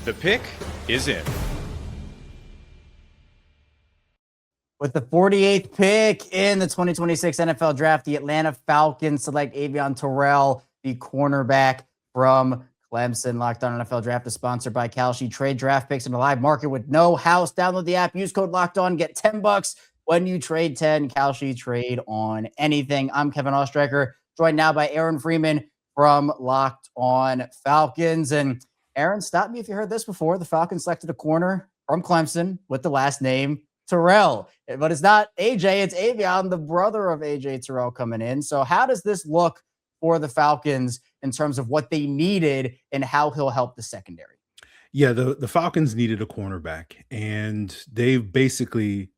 The pick is in. With the 48th pick in the 2026 NFL Draft, the Atlanta Falcons select Avieon Terrell, the cornerback from Clemson. Locked On NFL Draft is sponsored by Kalshi. Trade draft picks in the live market with no house. Download the app, use code Locked On, get $10 when you trade 10. Kalshi, trade on anything. I'm Kevin Ostreicher, joined now by Aaron Freeman from Locked On Falcons. And Aaron, stop me if you heard this before. The Falcons selected a corner from Clemson with the last name Terrell, but it's not AJ, it's Avieon, the brother of AJ Terrell, coming in. So how does this look for the Falcons in terms of what they needed and how he'll help the secondary? Yeah, the Falcons needed a cornerback, and they've basically,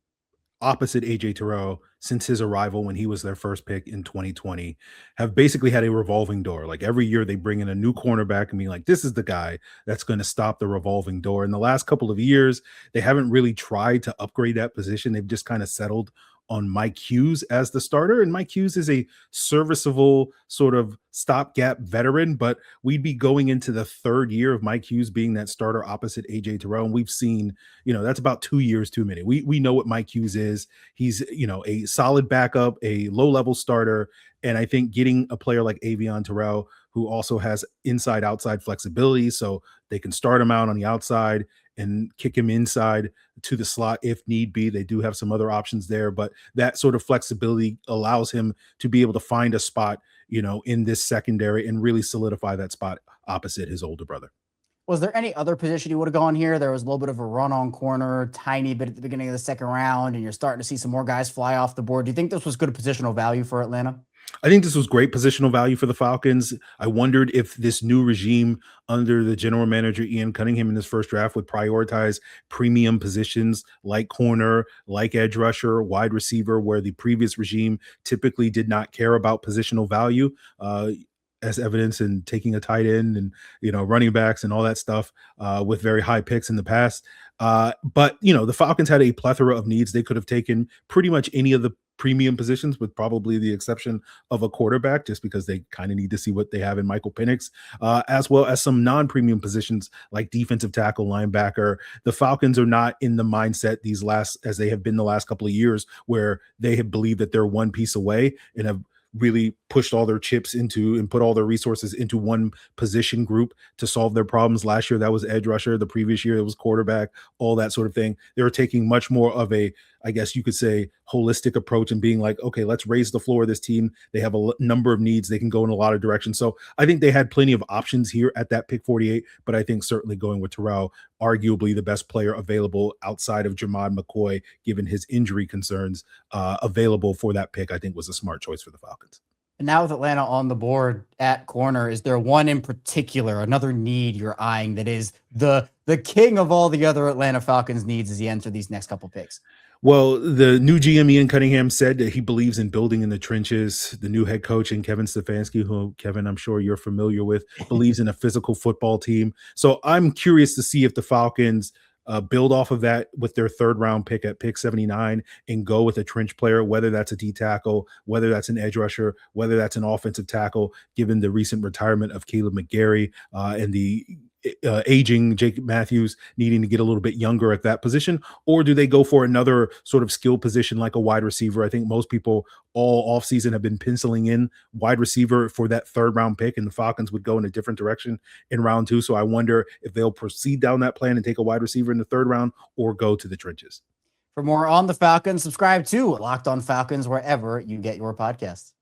opposite AJ Terrell, since his arrival when he was their first pick in 2020, have basically had a revolving door. Like every year they bring in a new cornerback and be like, this is the guy that's going to stop the revolving door. In the last couple of years, they haven't really tried to upgrade that position. They've just kind of settled on Mike Hughes as the starter. And Mike Hughes is a serviceable sort of stopgap veteran, but we'd be going into the third year of Mike Hughes being that starter opposite AJ Terrell. And we've seen, that's about 2 years too many. We know what Mike Hughes is. He's, a solid backup, a low-level starter. And I think getting a player like Avieon Terrell, who also has inside-outside flexibility, so they can start him out on the outside and kick him inside to the slot if need be. They do have some other options there, but that sort of flexibility allows him to be able to find a spot, in this secondary and really solidify that spot opposite his older brother. Was there any other position you would have gone here? There was a little bit of a run on corner, tiny bit at the beginning of the second round, and you're starting to see some more guys fly off the board. Do you think this was good positional value for Atlanta? I think this was great positional value for the Falcons. I wondered if this new regime under the general manager, Ian Cunningham, in this first draft would prioritize premium positions like corner, like edge rusher, wide receiver, where the previous regime typically did not care about positional value. As evidence in taking a tight end and, running backs and all that stuff with very high picks in the past. But the Falcons had a plethora of needs. They could have taken pretty much any of the premium positions, with probably the exception of a quarterback, just because they kind of need to see what they have in Michael Penix, as well as some non-premium positions like defensive tackle, linebacker. The Falcons are not in the mindset as they have been the last couple of years, where they have believed that they're one piece away and have really pushed all their chips into and put all their resources into one position group to solve their problems. Last year, that was edge rusher. The previous year, it was quarterback, all that sort of thing. They were taking much more of a, I guess you could say, holistic approach and being like, okay, let's raise the floor of this team. They have a number of needs. They can go in a lot of directions. So I think they had plenty of options here at that pick 48, but I think certainly going with Terrell, arguably the best player available outside of Jamad McCoy, given his injury concerns, available for that pick, I think was a smart choice for the Falcons. And now with Atlanta on the board at corner, is there one in particular, another need you're eyeing that is the king of all the other Atlanta Falcons needs as he enters these next couple picks? Well, the new GM, Ian Cunningham, said that he believes in building in the trenches. The new head coach, and Kevin Stefanski, who, Kevin, I'm sure you're familiar with, believes in a physical football team. So I'm curious to see if the Falcons build off of that with their third round pick at pick 79 and go with a trench player, whether that's a D tackle, whether that's an edge rusher, whether that's an offensive tackle, given the recent retirement of Caleb McGarry and the aging Jake Matthews needing to get a little bit younger at that position, or do they go for another sort of skill position like a wide receiver? I think most people all offseason have been penciling in wide receiver for that third round pick, and the Falcons would go in a different direction in round 2. So I wonder if they'll proceed down that plan and take a wide receiver in the third round or go to the trenches. For more on the Falcons, subscribe to Locked On Falcons wherever you get your podcasts.